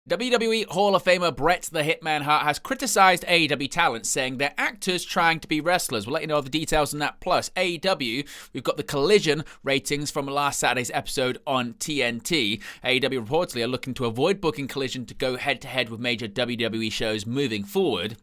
WWE Hall of Famer Bret the Hitman Hart has criticized AEW talent, saying they're actors trying to be wrestlers. We'll let you know the details on that. Plus, AEW, we've got the Collision ratings from last Saturday's episode on TNT. AEW reportedly are looking to avoid booking Collision to go head-to-head with major WWE shows moving forward.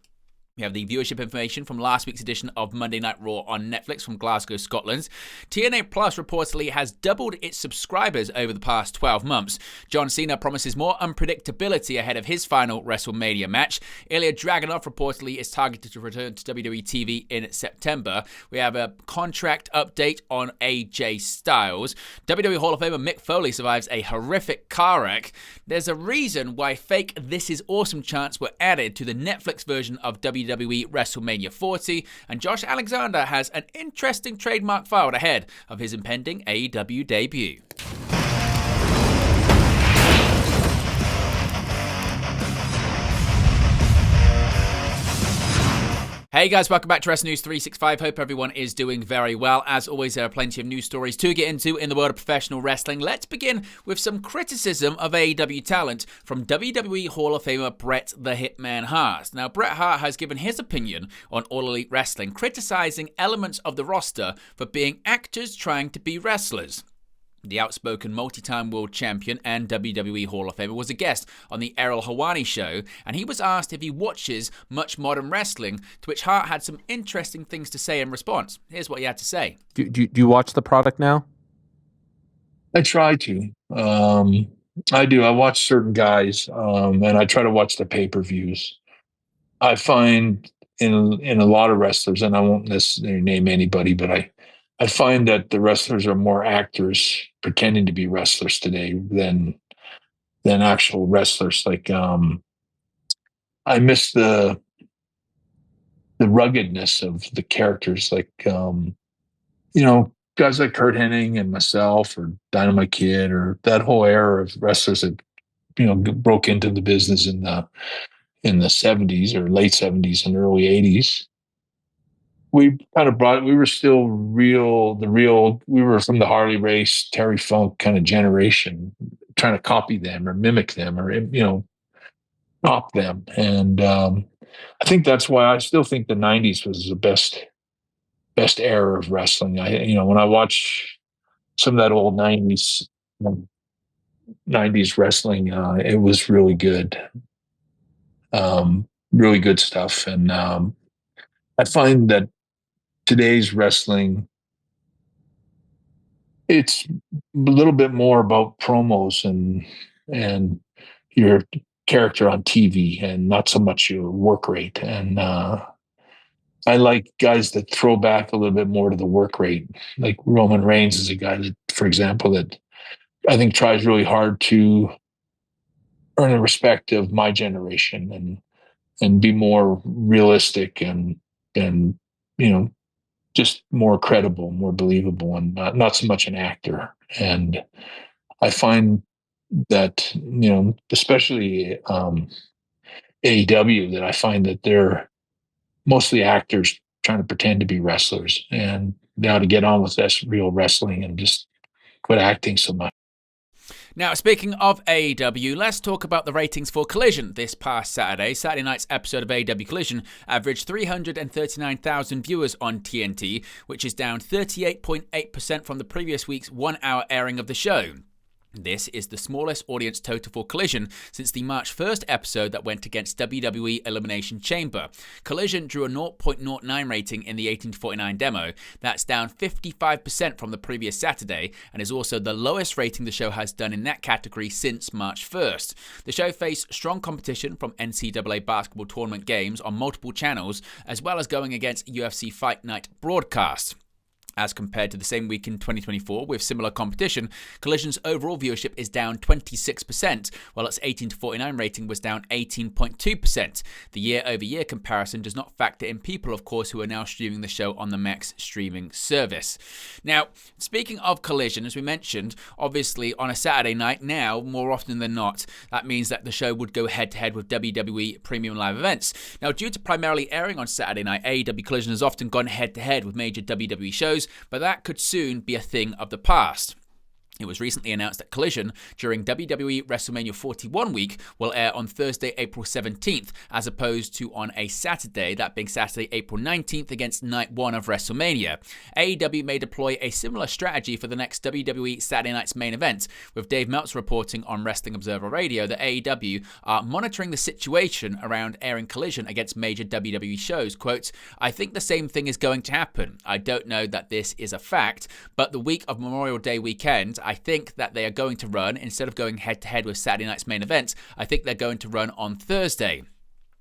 We have the viewership information from last week's edition of Monday Night Raw on Netflix from Glasgow, Scotland. TNA Plus reportedly has doubled its subscribers over the past 12 months. John Cena promises more unpredictability ahead of his final WrestleMania match. Ilya Dragunov reportedly is targeted to return to WWE TV in September. We have a contract update on AJ Styles. WWE Hall of Famer Mick Foley survives a horrific car wreck. There's a reason why fake This Is Awesome chants were added to the Netflix version of WWE WrestleMania 40, and Josh Alexander has an interesting trademark filed ahead of his impending AEW debut. Hey guys, welcome back to Wrestling News 365. Hope everyone is doing very well. As always, there are plenty of news stories to get into in the world of professional wrestling. Let's begin with some criticism of AEW talent from WWE Hall of Famer Bret the Hitman Hart. Now, Bret Hart has given his opinion on All Elite Wrestling, criticizing elements of the roster for being actors trying to be wrestlers. The outspoken multi-time world champion and WWE Hall of Famer was a guest on the Errol Hawani show, and he was asked if he watches much modern wrestling, to which Hart had some interesting things to say in response. Here's what he had to say. Do you watch the product now? I try to. I do. I watch certain guys, and I try to watch the pay-per-views. I find in a lot of wrestlers, and I won't necessarily name anybody, but I find that the wrestlers are more actors pretending to be wrestlers today than actual wrestlers. Like I miss the ruggedness of the characters, like guys like Kurt Hennig and myself, or Dynamite Kid, or that whole era of wrestlers that broke into the business in the 70s or late 70s and early 80s. We kind of we were still we were from the Harley Race, Terry Funk kind of generation, trying to copy them or mimic them or, top them. And I think that's why I still think the 90s was the best era of wrestling. When I watch some of that old 90s wrestling, it was really good. Really good stuff. And I find that today's wrestling, it's a little bit more about promos and your character on TV, and not so much your work rate. And I like guys that throw back a little bit more to the work rate. Like Roman Reigns is a guy that, for example, that I think tries really hard to earn the respect of my generation and be more realistic and just more credible, more believable, and not so much an actor. And I find that, especially AEW, that I find that they're mostly actors trying to pretend to be wrestlers, and they ought to get on with this real wrestling and just quit acting so much. Now, speaking of AEW, let's talk about the ratings for Collision this past Saturday. Saturday night's episode of AEW Collision averaged 339,000 viewers on TNT, which is down 38.8% from the previous week's 1-hour airing of the show. This is the smallest audience total for Collision since the March 1st episode that went against WWE Elimination Chamber. Collision drew a 0.09 rating in the 18-49 demo. That's down 55% from the previous Saturday, and is also the lowest rating the show has done in that category since March 1st. The show faced strong competition from NCAA basketball tournament games on multiple channels, as well as going against UFC Fight Night broadcasts. As compared to the same week in 2024 with similar competition, Collision's overall viewership is down 26%, while its 18-49 rating was down 18.2%. The year-over-year comparison does not factor in people, of course, who are now streaming the show on the Max streaming service. Now, speaking of Collision, as we mentioned, obviously on a Saturday night now, more often than not, that means that the show would go head-to-head with WWE Premium Live Events. Now, due to primarily airing on Saturday night, AEW Collision has often gone head-to-head with major WWE shows, but that could soon be a thing of the past. It was recently announced that Collision during WWE WrestleMania 41 week will air on Thursday, April 17th, as opposed to on a Saturday, that being Saturday, April 19th against Night 1 of WrestleMania. AEW may deploy a similar strategy for the next WWE Saturday Night's main event, with Dave Meltzer reporting on Wrestling Observer Radio that AEW are monitoring the situation around airing Collision against major WWE shows. Quote, "I think the same thing is going to happen. I don't know that this is a fact, but the week of Memorial Day weekend, I think that they are going to run, instead of going head-to-head with Saturday Night's main event, I think they're going to run on Thursday."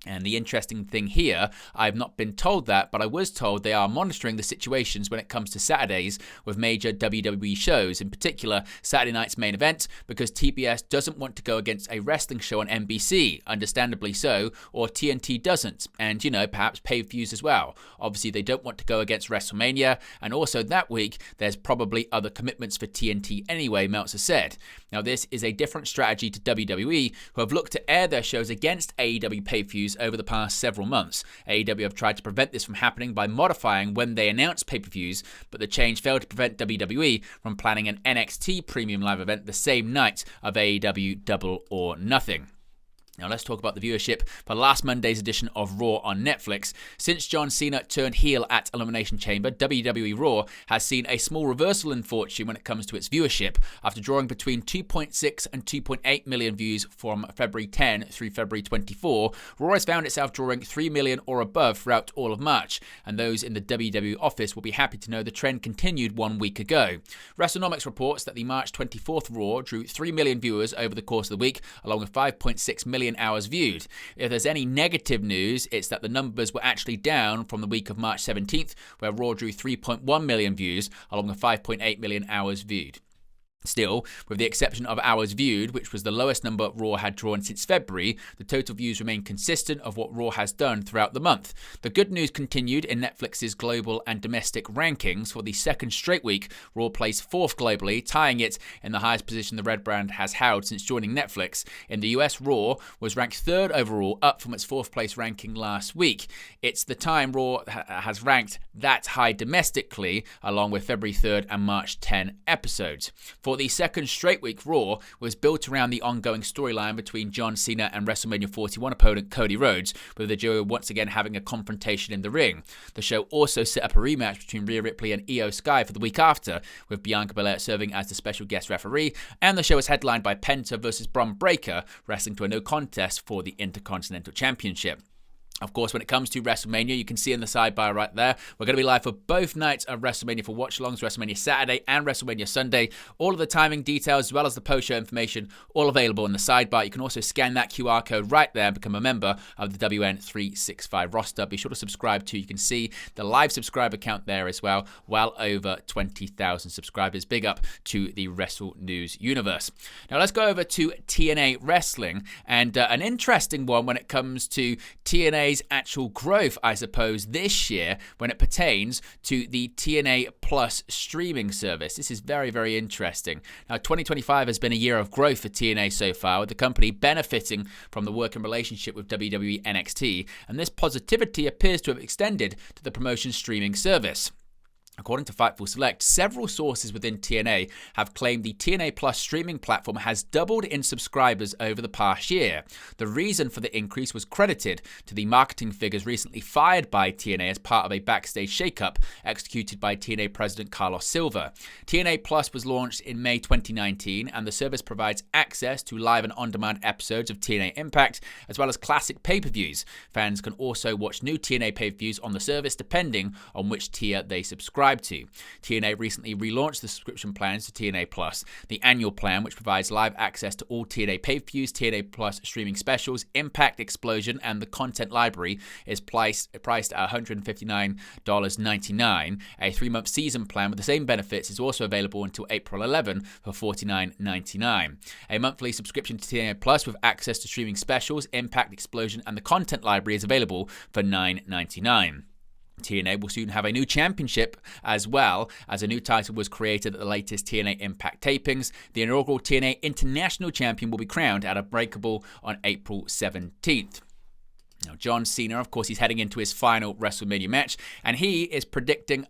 And the interesting thing here, I've not been told that, but I was told they are monitoring the situations when it comes to Saturdays with major WWE shows, in particular Saturday Night's main event, because TBS doesn't want to go against a wrestling show on NBC, understandably so, or TNT doesn't, and, perhaps pay-per-views as well. Obviously, they don't want to go against WrestleMania, and also that week, there's probably other commitments for TNT anyway, Meltzer said. Now, this is a different strategy to WWE, who have looked to air their shows against AEW pay-per-views over the past several months. AEW have tried to prevent this from happening by modifying when they announce pay-per-views, but the change failed to prevent WWE from planning an NXT premium live event the same night of AEW Double or Nothing. Now let's talk about the viewership for last Monday's edition of Raw on Netflix. Since John Cena turned heel at Elimination Chamber, WWE Raw has seen a small reversal in fortune when it comes to its viewership. After drawing between 2.6 and 2.8 million views from February 10 through February 24, Raw has found itself drawing 3 million or above throughout all of March, and those in the WWE office will be happy to know the trend continued 1 week ago. WrestleNomics reports that the March 24th Raw drew 3 million viewers over the course of the week, along with 5.6 million hours viewed. If there's any negative news, it's that the numbers were actually down from the week of March 17th, where Raw drew 3.1 million views, along with 5.8 million hours viewed. Still, with the exception of hours viewed, which was the lowest number Raw had drawn since February, the total views remain consistent of what Raw has done throughout the month. The good news continued in Netflix's global and domestic rankings. For the second straight week, Raw placed 4th globally, tying it in the highest position the Red brand has held since joining Netflix. In the US, Raw was ranked 3rd overall, up from its 4th place ranking last week. It's the time Raw has ranked that high domestically, along with February 3rd and March 10 episodes. For the second straight week, Raw was built around the ongoing storyline between John Cena and WrestleMania 41 opponent Cody Rhodes, with the duo once again having a confrontation in the ring. The show also set up a rematch between Rhea Ripley and Io Sky for the week after, with Bianca Belair serving as the special guest referee, and the show was headlined by Penta versus Bron Breakker, wrestling to a no contest for the Intercontinental Championship. Of course, when it comes to WrestleMania, you can see in the sidebar right there, we're going to be live for both nights of WrestleMania for watch-alongs, WrestleMania Saturday and WrestleMania Sunday. All of the timing details, as well as the post-show information, all available in the sidebar. You can also scan that QR code right there and become a member of the WN365 roster. Be sure to subscribe too. You can see the live subscriber count there as well. Well over 20,000 subscribers. Big up to the Wrestle News universe. Now let's go over to TNA Wrestling, and an interesting one when it comes to TNA's actual growth, I suppose, this year when it pertains to the TNA Plus streaming service. This is very, very interesting. Now, 2025 has been a year of growth for TNA so far, with the company benefiting from the working relationship with WWE NXT, and this positivity appears to have extended to the promotion's streaming service. According to Fightful Select, several sources within TNA have claimed the TNA Plus streaming platform has doubled in subscribers over the past year. The reason for the increase was credited to the marketing figures recently fired by TNA as part of a backstage shakeup executed by TNA President Carlos Silva. TNA Plus was launched in May 2019, and the service provides access to live and on-demand episodes of TNA Impact, as well as classic pay-per-views. Fans can also watch new TNA pay-per-views on the service depending on which tier they subscribe to. TNA recently relaunched the subscription plans to TNA Plus. The annual plan, which provides live access to all TNA pay-per-views, TNA Plus streaming specials, Impact Explosion, and the content library, is priced at $159.99. A 3-month season plan with the same benefits is also available until April 11 for $49.99. A monthly subscription to TNA Plus with access to streaming specials, Impact Explosion, and the content library is available for $9.99. TNA will soon have a new championship, as well as a new title was created at the latest TNA Impact tapings. The inaugural TNA International Champion will be crowned at Unbreakable on April 17th. Now, John Cena, of course, he's heading into his final WrestleMania match, and he is predicting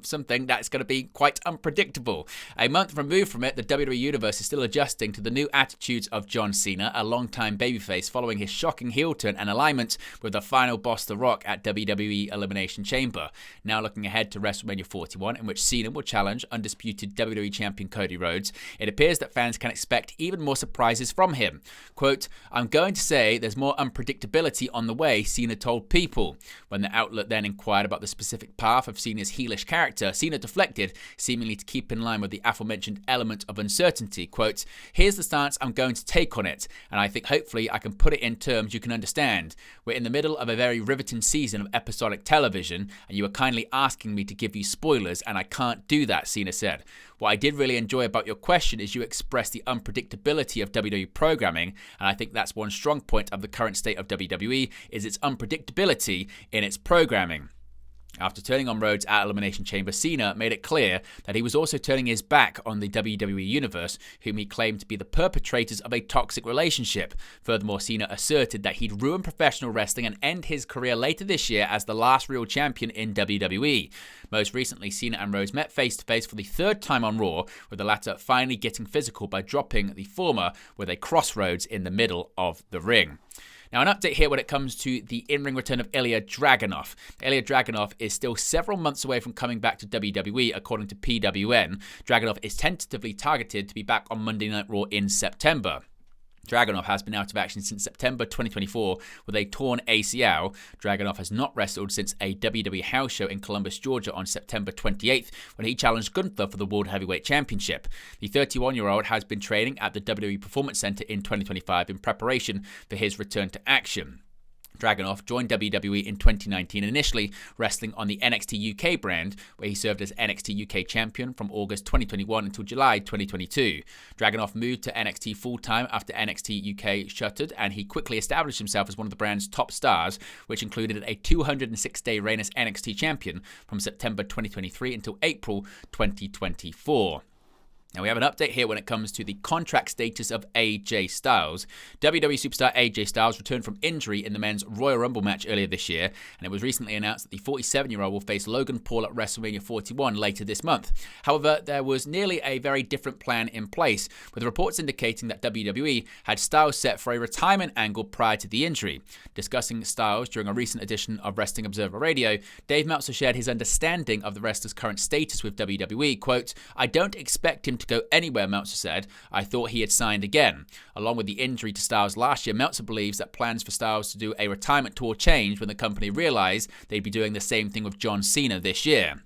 something that's going to be quite unpredictable. A month removed from it, the WWE Universe is still adjusting to the new attitudes of John Cena, a longtime babyface, following his shocking heel turn and alignment with the final boss, The Rock, at WWE Elimination Chamber. Now looking ahead to WrestleMania 41, in which Cena will challenge undisputed WWE Champion Cody Rhodes, it appears that fans can expect even more surprises from him. Quote, "I'm going to say there's more unpredictability on the way," Cena told People. When the outlet then inquired about the specific path of Cena's heelish character, Cena deflected, seemingly to keep in line with the aforementioned element of uncertainty. Quote, "Here's the stance I'm going to take on it, and I think hopefully I can put it in terms you can understand. We're in the middle of a very riveting season of episodic television, and you are kindly asking me to give you spoilers, and I can't do that," Cena said. "What I did really enjoy about your question is you expressed the unpredictability of WWE programming, and I think that's one strong point of the current state of WWE is its unpredictability in its programming." After turning on Rhodes at Elimination Chamber, Cena made it clear that he was also turning his back on the WWE Universe, whom he claimed to be the perpetrators of a toxic relationship. Furthermore, Cena asserted that he'd ruin professional wrestling and end his career later this year as the last real champion in WWE. Most recently, Cena and Rhodes met face-to-face for the third time on Raw, with the latter finally getting physical by dropping the former with a crossroads in the middle of the ring. Now, an update here when it comes to the in-ring return of Ilya Dragunov. Ilya Dragunov is still several months away from coming back to WWE, according to PWN. Dragunov is tentatively targeted to be back on Monday Night Raw in September. Dragunov has been out of action since September 2024 with a torn ACL. Dragunov has not wrestled since a WWE house show in Columbus, Georgia on September 28th when he challenged Gunther for the World Heavyweight Championship. The 31-year-old has been training at the WWE Performance Center in 2025 in preparation for his return to action. Dragunov joined WWE in 2019, initially wrestling on the NXT UK brand, where he served as NXT UK champion from August 2021 until July 2022. Dragunov moved to NXT full-time after NXT UK shuttered, and he quickly established himself as one of the brand's top stars, which included a 206-day reign as NXT champion from September 2023 until April 2024. Now, we have an update here when it comes to the contract status of AJ Styles. WWE superstar AJ Styles returned from injury in the men's Royal Rumble match earlier this year, and it was recently announced that the 47-year-old will face Logan Paul at WrestleMania 41 later this month. However, there was nearly a very different plan in place, with reports indicating that WWE had Styles set for a retirement angle prior to the injury. Discussing Styles during a recent edition of Wrestling Observer Radio, Dave Meltzer shared his understanding of the wrestler's current status with WWE. Quote, "I don't expect him to go anywhere," Meltzer said. "I thought he had signed again." Along with the injury to Styles last year, Meltzer believes that plans for Styles to do a retirement tour changed when the company realized they'd be doing the same thing with John Cena this year.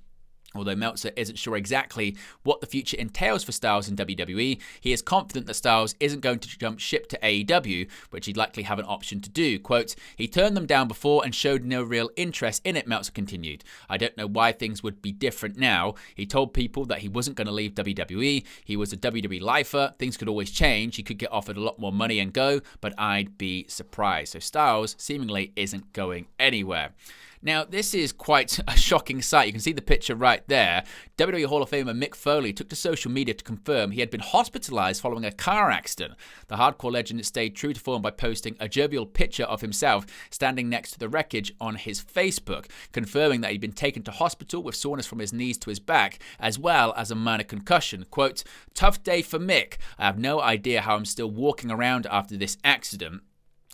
Although Meltzer isn't sure exactly what the future entails for Styles in WWE, he is confident that Styles isn't going to jump ship to AEW, which he'd likely have an option to do. Quote, "He turned them down before and showed no real interest in it," Meltzer continued. "I don't know why things would be different now. He told people that he wasn't going to leave WWE. He was a WWE lifer. Things could always change. He could get offered a lot more money and go, but I'd be surprised." So Styles seemingly isn't going anywhere. Now, this is quite a shocking sight. You can see the picture right there. WWE Hall of Famer Mick Foley took to social media to confirm he had been hospitalized following a car accident. The hardcore legend stayed true to form by posting a jovial picture of himself standing next to the wreckage on his Facebook, confirming that he'd been taken to hospital with soreness from his knees to his back, as well as a minor concussion. Quote, "Tough day for Mick. I have no idea how I'm still walking around after this accident.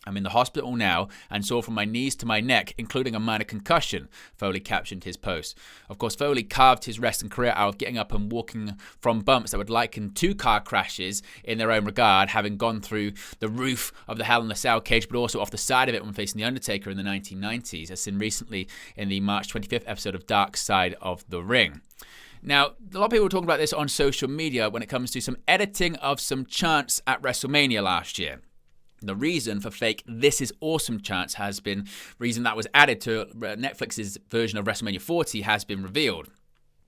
I'm in the hospital now and sore from my knees to my neck, including a minor concussion," Foley captioned his post. Of course, Foley carved his wrestling career out of getting up and walking from bumps that would liken two car crashes in their own regard, having gone through the roof of the Hell in a Cell cage, but also off the side of it when facing The Undertaker in the 1990s, as seen recently in the March 25th episode of Dark Side of the Ring. Now, a lot of people were talking about this on social media when it comes to some editing of some chants at WrestleMania last year. The reason for fake "This is awesome" chants has been reason that was added to Netflix's version of WrestleMania 40 has been revealed.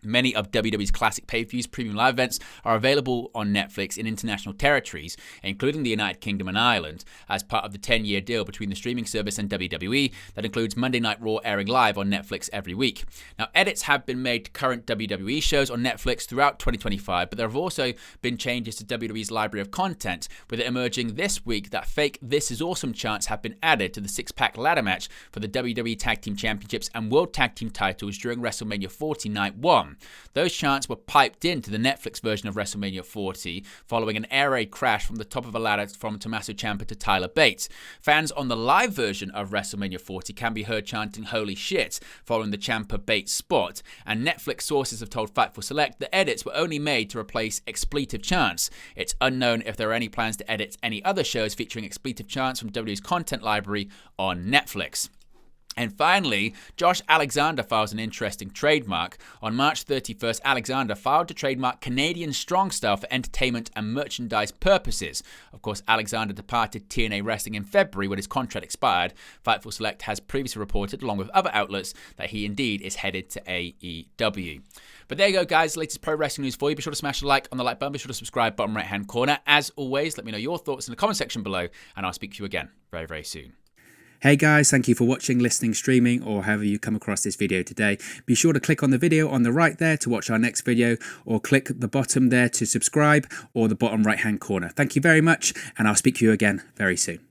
Many of WWE's classic pay-per-views, premium live events, are available on Netflix in international territories, including the United Kingdom and Ireland, as part of the 10-year deal between the streaming service and WWE that includes Monday Night Raw airing live on Netflix every week. Now, edits have been made to current WWE shows on Netflix throughout 2025, but there have also been changes to WWE's library of content, with it emerging this week that fake This Is Awesome chants have been added to the six-pack ladder match for the WWE Tag Team Championships and World Tag Team titles during WrestleMania 40 Night 1. Those chants were piped into the Netflix version of WrestleMania 40 following an air raid crash from the top of a ladder from Tommaso Ciampa to Tyler Bates. Fans on the live version of WrestleMania 40 can be heard chanting "Holy shit" following the Ciampa-Bates spot, and Netflix sources have told Fightful Select that edits were only made to replace expletive chants. It's unknown if there are any plans to edit any other shows featuring expletive chants from WWE's content library on Netflix. And finally, Josh Alexander files an interesting trademark. On March 31st, Alexander filed to trademark Canadian Strong Style for entertainment and merchandise purposes. Of course, Alexander departed TNA Wrestling in February when his contract expired. Fightful Select has previously reported, along with other outlets, that he indeed is headed to AEW. But there you go, guys. Latest pro wrestling news for you. Be sure to smash a like on the like button. Be sure to subscribe, bottom right-hand corner. As always, let me know your thoughts in the comment section below, and I'll speak to you again very, very soon. Hey guys, thank you for watching, listening, streaming, or however you come across this video today. Be sure to click on the video on the right there to watch our next video, or click the bottom there to subscribe, or the bottom right hand corner. Thank you very much, and I'll speak to you again very soon.